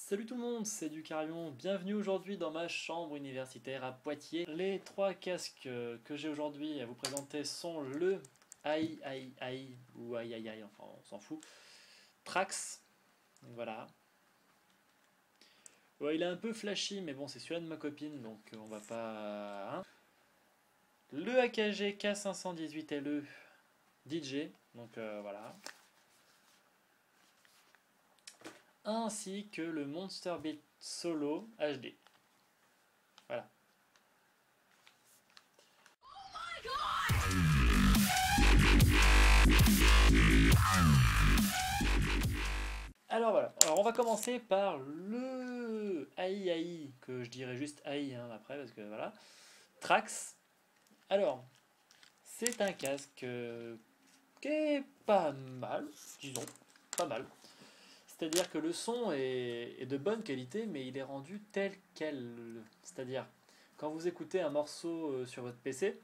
Salut tout le monde, c'est Ducarion, bienvenue aujourd'hui dans ma chambre universitaire à Poitiers. Les trois casques que j'ai aujourd'hui à vous présenter sont le AI ou AI, enfin on s'en fout, Trax, donc voilà. Ouais, il est un peu flashy mais bon c'est celui-là de ma copine donc on va pas... hein. Le AKG K518LE DJ, donc voilà. Ainsi que le Monster Beat Solo HD. Voilà. Alors voilà, alors on va commencer par le AI, que je dirais juste AI après, parce que voilà. Trax. Alors, c'est un casque qui est pas mal, disons, pas mal. C'est-à-dire que le son est de bonne qualité, mais il est rendu tel quel. C'est-à-dire, quand vous écoutez un morceau sur votre PC,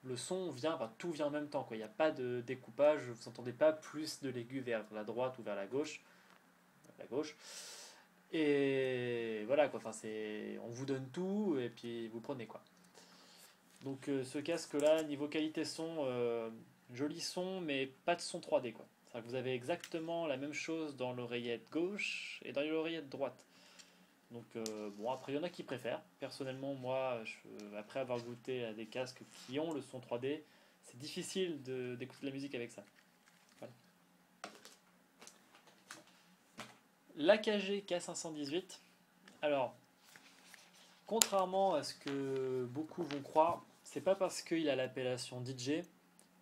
le son vient, enfin, tout vient en même temps, quoi. Il n'y a pas de découpage, vous n'entendez pas plus de l'aigu vers la droite ou vers la gauche. La gauche. Et voilà quoi, enfin, on vous donne tout et puis vous prenez quoi. Donc ce casque là, niveau qualité son, joli son mais pas de son 3D quoi. C'est-à-dire que vous avez exactement la même chose dans l'oreillette gauche et dans l'oreillette droite. Donc bon, après il y en a qui préfèrent. Personnellement moi, après avoir goûté à des casques qui ont le son 3D, c'est difficile d'écouter de la musique avec ça. Voilà. L'AKG K518, alors contrairement à ce que beaucoup vont croire, c'est pas parce qu'il a l'appellation DJ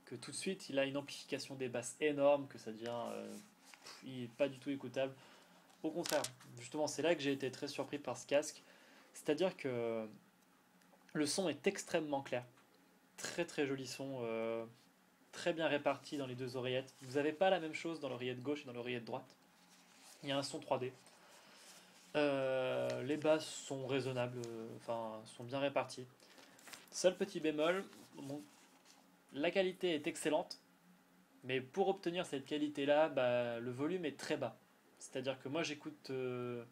que tout de suite il a une amplification des basses énorme, que ça devient il est pas du tout écoutable. Au contraire, justement, c'est là que j'ai été très surpris par ce casque. C'est-à-dire que le son est extrêmement clair, très très joli son, très bien réparti dans les deux oreillettes. Vous n'avez pas la même chose dans l'oreillette gauche et dans l'oreillette droite. Il y a un son 3D. Les basses sont raisonnables, enfin sont bien réparties. Seul petit bémol, bon, la qualité est excellente, mais pour obtenir cette qualité-là, bah, le volume est très bas. C'est-à-dire que moi j'écoute de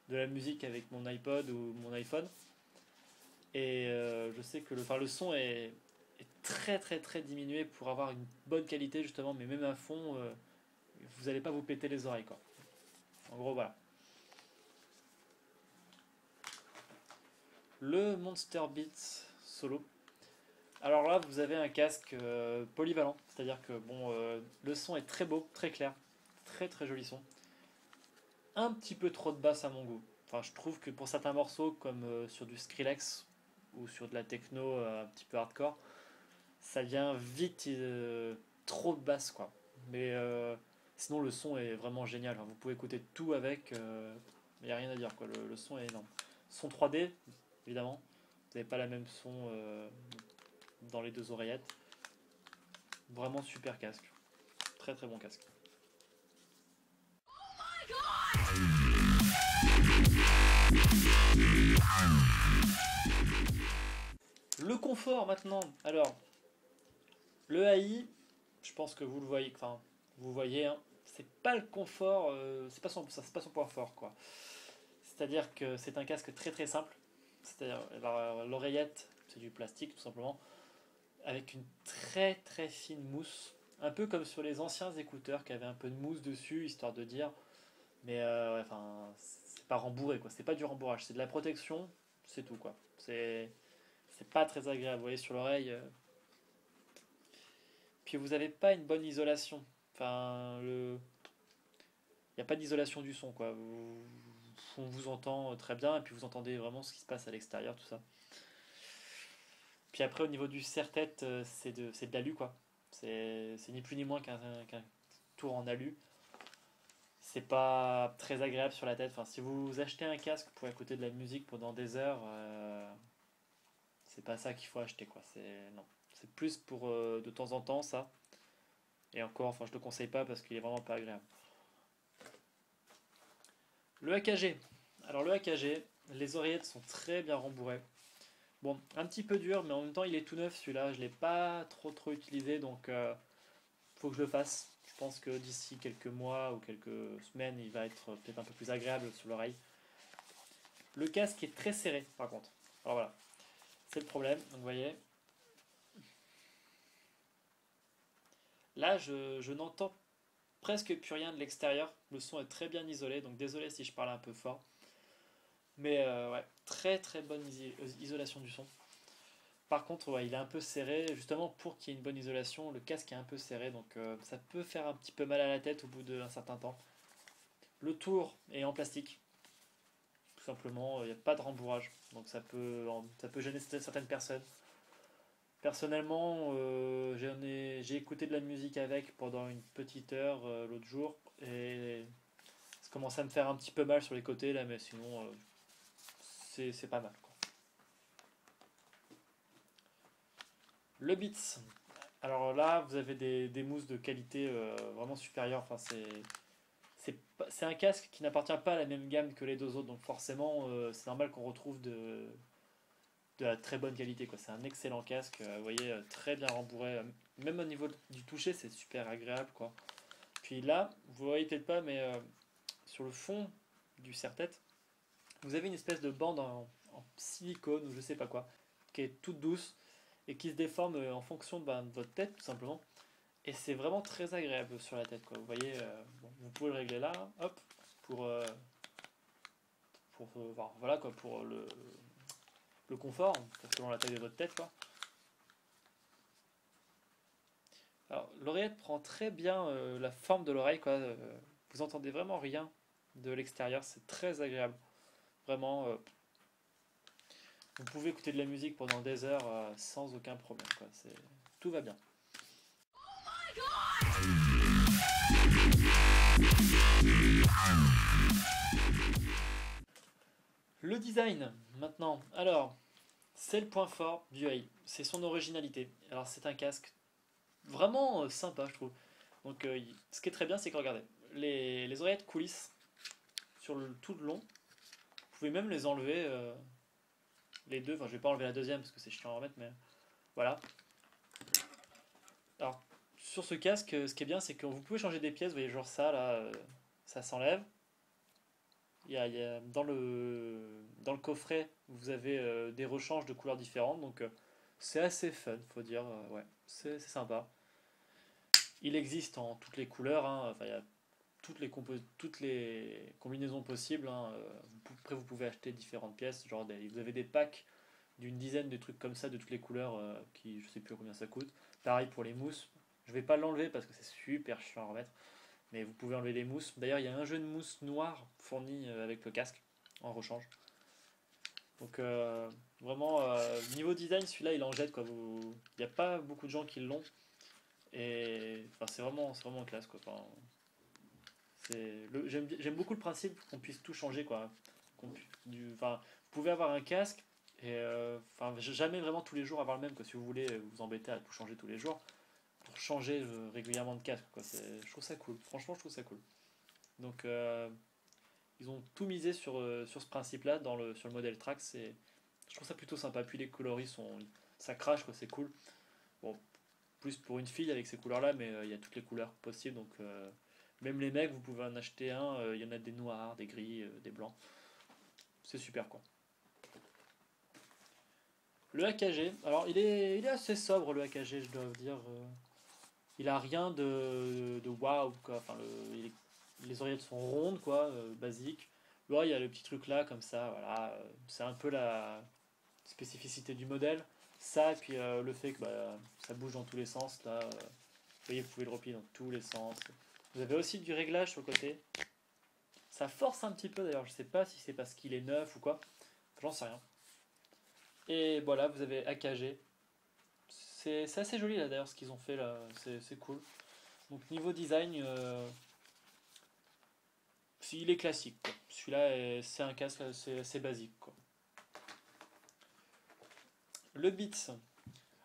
la musique avec mon iPod ou mon iPhone, et je sais que le son est très très très diminué pour avoir une bonne qualité justement, mais même à fond, vous n'allez pas vous péter les oreilles quoi. En gros voilà. Le Monster Beats Solo. Alors là, vous avez un casque polyvalent, c'est-à-dire que bon, le son est très beau, très clair, très très joli son. Un petit peu trop de basse à mon goût. Enfin, je trouve que pour certains morceaux, comme sur du Skrillex ou sur de la techno un petit peu hardcore, ça vient vite trop de basse quoi. Mais sinon, le son est vraiment génial. Enfin, vous pouvez écouter tout avec, il n'y a rien à dire quoi. Le son est énorme. Son 3D, évidemment. Vous n'avez pas la même son dans les deux oreillettes. Vraiment super casque. Très très bon casque. Le confort maintenant. Alors, le AI, je pense que vous le voyez, enfin, vous voyez, hein, c'est pas le confort, c'est pas son point fort quoi. C'est-à-dire que c'est un casque très très simple. C'est-à-dire l'oreillette, c'est du plastique tout simplement, avec une très très fine mousse. Un peu comme sur les anciens écouteurs qui avaient un peu de mousse dessus, histoire de dire. Mais ouais, enfin, c'est pas rembourré quoi. C'est pas du rembourrage, c'est de la protection, c'est tout quoi. C'est pas très agréable. Vous voyez sur l'oreille. Puis vous avez pas une bonne isolation. Enfin, il n'y a pas d'isolation du son quoi. On vous entend très bien et puis vous entendez vraiment ce qui se passe à l'extérieur, tout ça. Puis après au niveau du serre-tête, c'est de l'alu quoi. C'est ni plus ni moins qu'un tour en alu. C'est pas très agréable sur la tête. Enfin, si vous achetez un casque pour écouter de la musique pendant des heures, c'est pas ça qu'il faut acheter quoi. Non, c'est plus pour de temps en temps ça. Et encore, enfin, je le conseille pas parce qu'il est vraiment pas agréable. Le AKG. Alors le AKG, les oreillettes sont très bien rembourrées. Bon, un petit peu dur, mais en même temps il est tout neuf celui-là. Je l'ai pas trop utilisé, donc faut que je le fasse. Je pense que d'ici quelques mois ou quelques semaines, il va être peut-être un peu plus agréable sur l'oreille. Le casque est très serré par contre. Alors voilà, c'est le problème. Donc vous voyez, là je n'entends presque plus rien de l'extérieur. Le son est très bien isolé, donc désolé si je parle un peu fort. Mais ouais, très très bonne isolation du son. Par contre, ouais, il est un peu serré. Justement, pour qu'il y ait une bonne isolation, le casque est un peu serré, donc ça peut faire un petit peu mal à la tête au bout d'un certain temps. Le tour est en plastique, tout simplement. Il n'y a pas de rembourrage, donc ça peut gêner certaines personnes. Personnellement, j'ai écouté de la musique avec pendant une petite heure l'autre jour, et ça commence à me faire un petit peu mal sur les côtés là, mais sinon, c'est pas mal, quoi. Le Beats. Alors là, vous avez des mousses de qualité vraiment supérieure. Enfin, c'est un casque qui n'appartient pas à la même gamme que les deux autres, donc forcément, c'est normal qu'on retrouve de la très bonne qualité, quoi. C'est un excellent casque, vous voyez, très bien rembourré. Même au niveau du toucher, c'est super agréable, quoi. Puis là, vous voyez peut-être pas, mais sur le fond du serre-tête, vous avez une espèce de bande en silicone ou je sais pas quoi, qui est toute douce et qui se déforme en fonction de votre tête, tout simplement. Et c'est vraiment très agréable sur la tête, quoi. Vous voyez, bon, vous pouvez le régler là, hop, pour, euh, voilà, quoi, pour le confort, selon la taille de votre tête, quoi. Alors, l'oreillette prend très bien la forme de l'oreille, quoi. Vous entendez vraiment rien de l'extérieur, c'est très agréable. Vraiment, vous pouvez écouter de la musique pendant des heures sans aucun problème, quoi. Tout va bien. Le design, maintenant. Alors, c'est le point fort du AI, c'est son originalité. Alors, c'est un casque vraiment sympa, je trouve. Donc, ce qui est très bien, c'est que regardez, les oreillettes coulissent sur tout le long. Vous pouvez même les enlever, les deux. Enfin, je vais pas enlever la deuxième parce que c'est chiant à remettre, mais voilà. Alors, sur ce casque, ce qui est bien, c'est que vous pouvez changer des pièces. Vous voyez, genre ça, là, ça s'enlève. Dans le coffret, vous avez des rechanges de couleurs différentes, donc c'est assez fun, faut dire. Ouais, c'est sympa. Il existe en toutes les couleurs, hein, enfin, il y a toutes les combinaisons possibles, hein. Après, vous pouvez acheter différentes pièces, genre vous avez des packs d'une dizaine de trucs comme ça, de toutes les couleurs, qui je sais plus combien ça coûte. Pareil pour les mousses. Je vais pas l'enlever parce que c'est super chiant à remettre, mais vous pouvez enlever les mousses. D'ailleurs, il y a un jeu de mousse noire fourni avec le casque en rechange. Donc vraiment, niveau design, celui-là, il en jette, quoi. Il n'y a pas beaucoup de gens qui l'ont. Et enfin, c'est vraiment classe, quoi. Enfin, j'aime beaucoup le principe qu'on puisse tout changer, quoi. Enfin, vous pouvez avoir un casque et enfin, jamais vraiment tous les jours avoir le même, quoi. Si vous voulez vous embêter à tout changer tous les jours, pour changer régulièrement de casque, quoi. Je trouve ça cool. Franchement, je trouve ça cool. Donc, ils ont tout misé sur ce principe-là sur le modèle Trax. Je trouve ça plutôt sympa. Puis les coloris ça crache, quoi. C'est cool. Bon, plus pour une fille avec ces couleurs-là, mais il y a toutes les couleurs possibles. Donc, même les mecs, vous pouvez en acheter un. Il y en a des noirs, des gris, des blancs. C'est super, quoi. Le AKG, alors il est assez sobre, le AKG, je dois vous dire. Il a rien de waouh, quoi. Enfin, les oreillettes sont rondes, quoi, basiques. Ouais, il y a le petit truc là, comme ça, voilà. C'est un peu la spécificité du modèle. Ça, et puis le fait que ça bouge dans tous les sens, là. Vous voyez, vous pouvez le replier dans tous les sens. Vous avez aussi du réglage sur le côté. Ça force un petit peu, d'ailleurs, je sais pas si c'est parce qu'il est neuf ou quoi. J'en sais rien. Et voilà, vous avez AKG. C'est assez joli là d'ailleurs ce qu'ils ont fait là, c'est cool. Donc niveau design, il est classique, quoi. Celui-là, c'est un casque assez basique, quoi. Le Beats.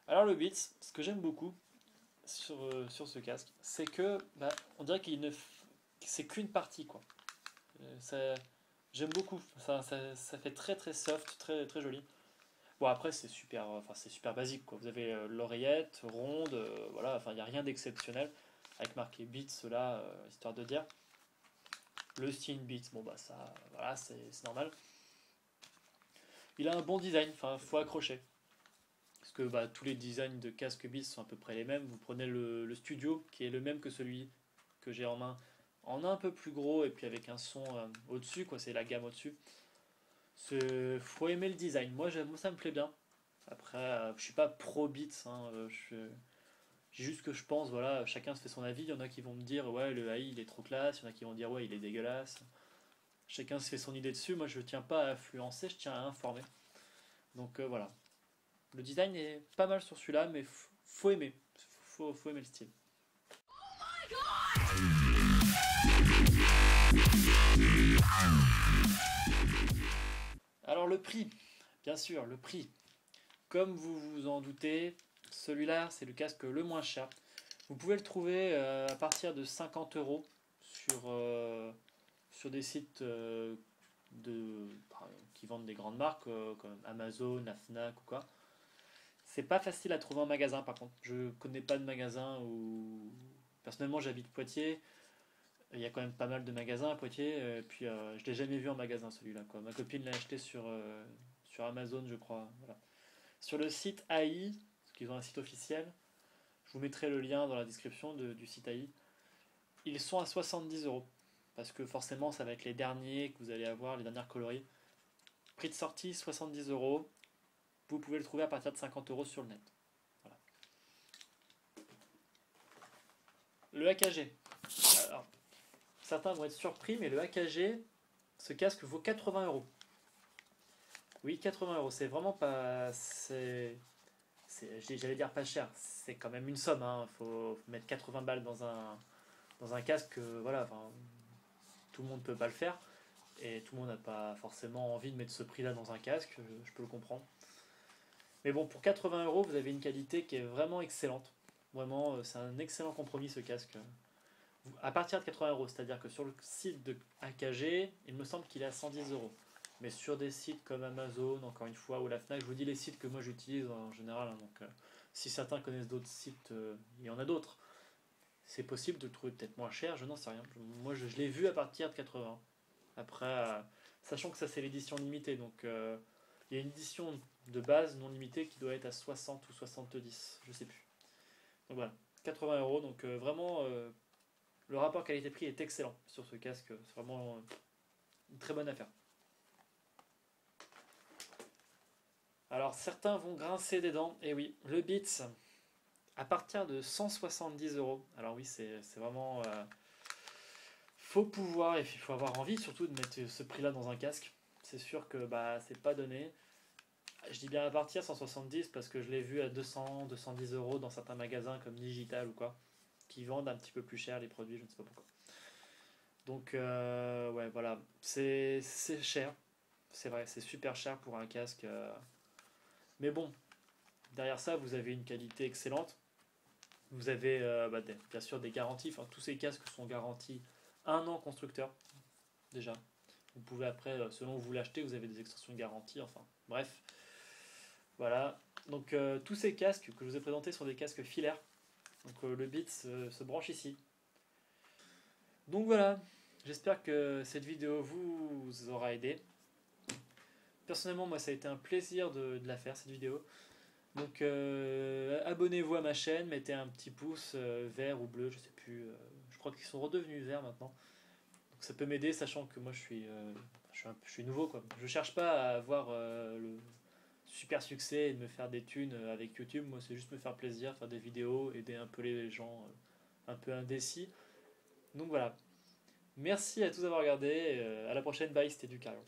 Alors le Beats, ce que j'aime beaucoup sur ce casque, c'est que on dirait que c'est qu'une partie, quoi. J'aime beaucoup. Ça fait très très soft, très très joli. Bon après c'est super basique, quoi. Vous avez l'oreillette ronde, voilà, enfin il n'y a rien d'exceptionnel avec marqué Beats là, histoire de dire. Le style Beats, bon bah ça, voilà, c'est normal. Il a un bon design, enfin faut accrocher. Parce que bah, tous les designs de casque Beats sont à peu près les mêmes. Vous prenez le Studio qui est le même que celui que j'ai en main, en un peu plus gros et puis avec un son au-dessus, quoi, c'est la gamme au-dessus. Faut aimer le design. Moi, ça me plaît bien. Après, je suis pas pro Beats, hein, j'ai juste que je pense, voilà, chacun se fait son avis. Il y en a qui vont me dire, ouais, le AI il est trop classe. Il y en a qui vont dire, ouais, il est dégueulasse. Chacun se fait son idée dessus. Moi, je tiens pas à influencer, je tiens à informer. Donc voilà. Le design est pas mal sur celui-là, mais faut aimer. Faut aimer le style. Alors le prix, bien sûr, le prix. Comme vous vous en doutez, celui-là, c'est le casque le moins cher. Vous pouvez le trouver à partir de 50 euros sur des sites qui vendent des grandes marques comme Amazon, la Fnac ou quoi. C'est pas facile à trouver en magasin par contre. Je connais pas de magasin où. Personnellement, j'habite Poitiers. Il y a quand même pas mal de magasins à Poitiers. Et puis je l'ai jamais vu en magasin celui-là, quoi. Ma copine l'a acheté sur Amazon, je crois. Voilà. Sur le site AI, parce qu'ils ont un site officiel, je vous mettrai le lien dans la description du site AI. Ils sont à 70 euros. Parce que forcément, ça va être les derniers que vous allez avoir, les dernières coloris. Prix de sortie 70 euros. Vous pouvez le trouver à partir de 50 euros sur le net. Voilà. Le AKG. Alors, certains vont être surpris, mais le AKG, ce casque vaut 80 euros. Oui, 80 euros, c'est vraiment pas. J'allais dire pas cher, c'est quand même une somme. Hein. Faut mettre 80 balles dans un casque, voilà, enfin, tout le monde ne peut pas le faire. Et tout le monde n'a pas forcément envie de mettre ce prix-là dans un casque, je peux le comprendre. Mais bon, pour 80 euros, vous avez une qualité qui est vraiment excellente. Vraiment, c'est un excellent compromis ce casque. À partir de 80 euros, c'est-à-dire que sur le site de AKG, il me semble qu'il est à 110 euros. Mais sur des sites comme Amazon, encore une fois, ou la Fnac, je vous dis les sites que moi j'utilise en général. Hein, donc, si certains connaissent d'autres sites, il y en a d'autres. C'est possible de le trouver peut-être moins cher, je n'en sais rien. Moi, je l'ai vu à partir de 80. Après, sachant que ça c'est l'édition limitée, donc il y a une édition de base non limitée qui doit être à 60 ou 70, je sais plus. Donc voilà, 80 euros, donc vraiment le rapport qualité-prix est excellent sur ce casque, c'est vraiment une très bonne affaire. Alors certains vont grincer des dents, et oui, le Beats, à partir de 170 euros. Alors oui, c'est vraiment. Faut pouvoir, et il faut avoir envie surtout de mettre ce prix-là dans un casque. C'est sûr que bah, c'est pas donné. Je dis bien à partir 170 parce que je l'ai vu à 200, 210 euros dans certains magasins comme Digital ou quoi, qui vendent un petit peu plus cher les produits, je ne sais pas pourquoi. Donc ouais, voilà, c'est cher, c'est vrai, c'est super cher pour un casque. Mais bon, derrière ça, vous avez une qualité excellente. Vous avez bien sûr des garanties. Enfin, tous ces casques sont garantis 1 an constructeur, déjà. Vous pouvez après, selon où vous l'achetez, vous avez des extensions de garantie. Enfin, bref. Voilà. Donc, tous ces casques que je vous ai présentés sont des casques filaires. Donc, le Beats se branche ici. Donc, voilà. J'espère que cette vidéo vous aura aidé. Personnellement, moi, ça a été un plaisir de la faire, cette vidéo. Donc abonnez-vous à ma chaîne, mettez un petit pouce vert ou bleu, je sais plus. Je crois qu'ils sont redevenus verts maintenant. Donc ça peut m'aider, sachant que moi je suis nouveau quoi. Je cherche pas à avoir le super succès et de me faire des thunes avec YouTube. Moi c'est juste me faire plaisir, faire des vidéos, aider un peu les gens un peu indécis. Donc voilà. Merci à tous d'avoir regardé. À la prochaine. Bye, c'était Ducarion.